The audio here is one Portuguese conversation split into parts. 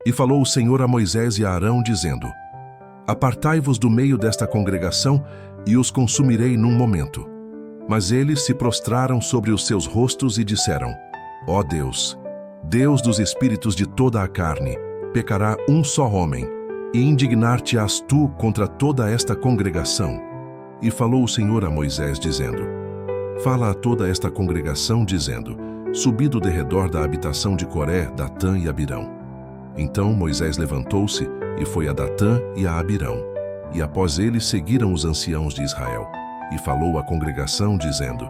E falou o Senhor a Moisés e a Arão, dizendo: Apartai-vos do meio desta congregação, e os consumirei num momento. Mas eles se prostraram sobre os seus rostos e disseram: Ó Deus, Deus dos espíritos de toda a carne, pecará um só homem, e indignar-te-ás tu contra toda esta congregação. E falou o Senhor a Moisés, dizendo: Fala a toda esta congregação, dizendo: Subi do derredor da habitação de Coré, Datã e Abirão. Então Moisés levantou-se e foi a Datã e a Abirão. E após ele seguiram os anciãos de Israel. E falou à congregação, dizendo: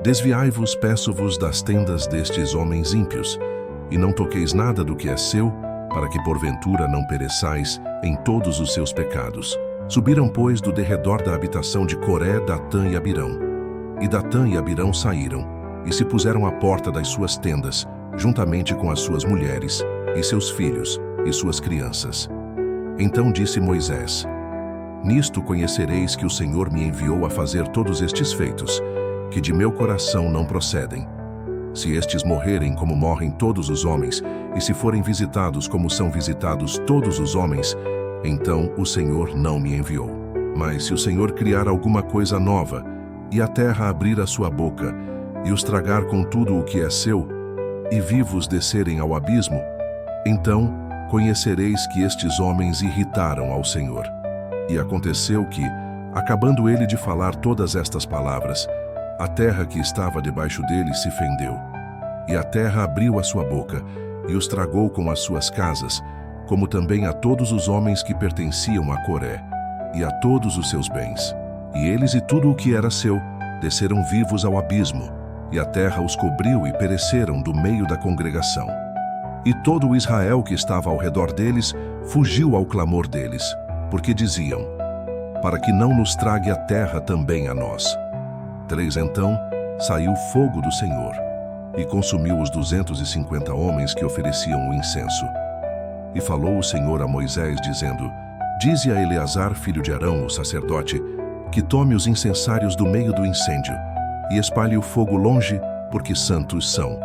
Desviai-vos, peço-vos, das tendas destes homens ímpios, e não toqueis nada do que é seu, para que porventura não pereçais em todos os seus pecados. Subiram, pois, do derredor da habitação de Coré, Datã e Abirão. E Datã e Abirão saíram, e se puseram à porta das suas tendas, juntamente com as suas mulheres, e seus filhos, e suas crianças. Então disse Moisés: Nisto conhecereis que o Senhor me enviou a fazer todos estes feitos, que de meu coração não procedem. Se estes morrerem como morrem todos os homens, e se forem visitados como são visitados todos os homens, então o Senhor não me enviou. Mas se o Senhor criar alguma coisa nova, e a terra abrir a sua boca, e os tragar com tudo o que é seu, e vivos descerem ao abismo, então conhecereis que estes homens irritaram ao Senhor. E aconteceu que, acabando ele de falar todas estas palavras, a terra que estava debaixo dele se fendeu. E a terra abriu a sua boca, e os tragou com as suas casas, como também a todos os homens que pertenciam a Coré, e a todos os seus bens. E eles e tudo o que era seu desceram vivos ao abismo, e a terra os cobriu e pereceram do meio da congregação. E todo o Israel que estava ao redor deles fugiu ao clamor deles, porque diziam: Para que não nos trague a terra também a nós. 3 Então saiu fogo do Senhor, e consumiu os 250 homens que ofereciam o incenso. E falou o Senhor a Moisés, dizendo: Dize a Eleazar, filho de Arão, o sacerdote, que tome os incensários do meio do incêndio, e espalhe o fogo longe, porque santos são.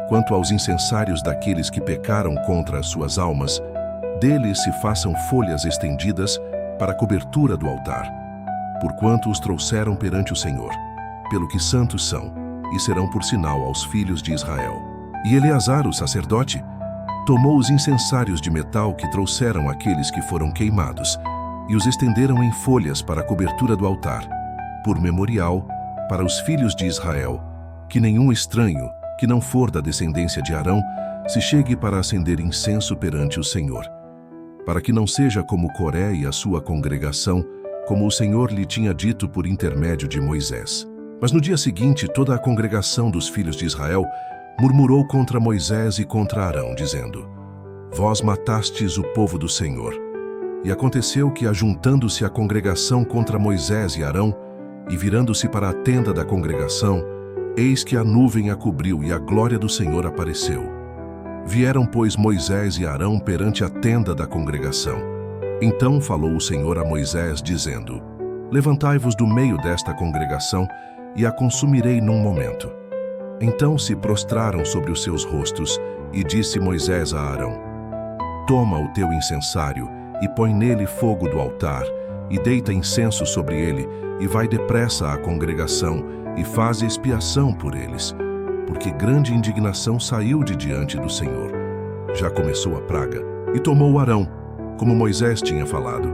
Quanto aos incensários daqueles que pecaram contra as suas almas, deles se façam folhas estendidas para a cobertura do altar, porquanto os trouxeram perante o Senhor, pelo que santos são, e serão por sinal aos filhos de Israel. E Eleazar, o sacerdote, tomou os incensários de metal que trouxeram aqueles que foram queimados, e os estenderam em folhas para a cobertura do altar, por memorial para os filhos de Israel, que nenhum estranho, que não for da descendência de Arão, se chegue para acender incenso perante o Senhor, para que não seja como Coré e a sua congregação, como o Senhor lhe tinha dito por intermédio de Moisés. Mas no dia seguinte, toda a congregação dos filhos de Israel murmurou contra Moisés e contra Arão, dizendo: Vós matastes o povo do Senhor. E aconteceu que, ajuntando-se a congregação contra Moisés e Arão, e virando-se para a tenda da congregação, eis que a nuvem a cobriu e a glória do Senhor apareceu. Vieram, pois, Moisés e Arão perante a tenda da congregação. Então falou o Senhor a Moisés, dizendo: Levantai-vos do meio desta congregação, e a consumirei num momento. Então se prostraram sobre os seus rostos, e disse Moisés a Arão: Toma o teu incensário, e põe nele fogo do altar, e deita incenso sobre ele, e vai depressa à congregação, e faz expiação por eles, porque grande indignação saiu de diante do Senhor. Já começou a praga. E tomou Arão, como Moisés tinha falado,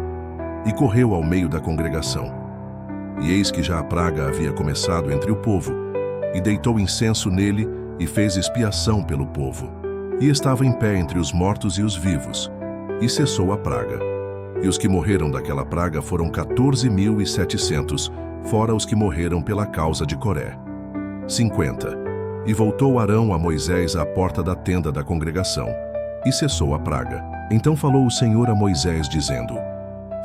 e correu ao meio da congregação. E eis que já a praga havia começado entre o povo, e deitou incenso nele, e fez expiação pelo povo. E estava em pé entre os mortos e os vivos, e cessou a praga. E os que morreram daquela praga foram 14.700, fora os que morreram pela causa de Coré. 50. E voltou Arão a Moisés à porta da tenda da congregação, e cessou a praga. Então falou o Senhor a Moisés, dizendo: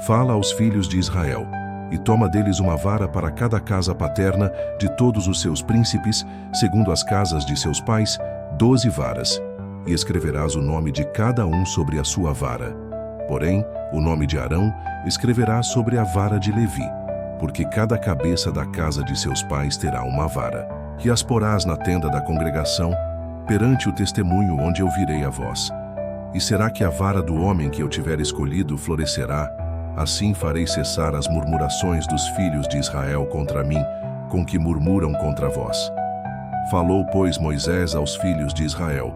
Fala aos filhos de Israel, e toma deles uma vara para cada casa paterna de todos os seus príncipes, segundo as casas de seus pais, 12 varas, e escreverás o nome de cada um sobre a sua vara. Porém, o nome de Arão escreverás sobre a vara de Levi, porque cada cabeça da casa de seus pais terá uma vara. E as porás na tenda da congregação, perante o testemunho onde eu virei a vós. E será que a vara do homem que eu tiver escolhido florescerá? Assim farei cessar as murmurações dos filhos de Israel contra mim, com que murmuram contra vós. Falou, pois, Moisés aos filhos de Israel.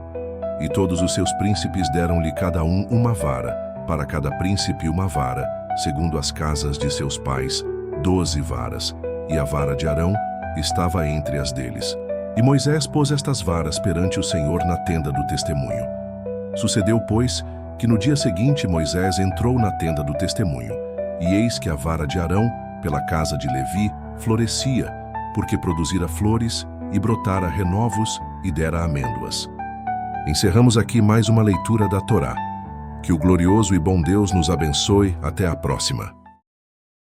E todos os seus príncipes deram-lhe cada um uma vara, para cada príncipe uma vara, segundo as casas de seus pais, 12 varas, e a vara de Arão estava entre as deles. E Moisés pôs estas varas perante o Senhor na tenda do testemunho. Sucedeu, pois, que no dia seguinte Moisés entrou na tenda do testemunho, e eis que a vara de Arão, pela casa de Levi, florescia, porque produzira flores e brotara renovos e dera amêndoas. Encerramos aqui mais uma leitura da Torá. Que o glorioso e bom Deus nos abençoe. Até a próxima.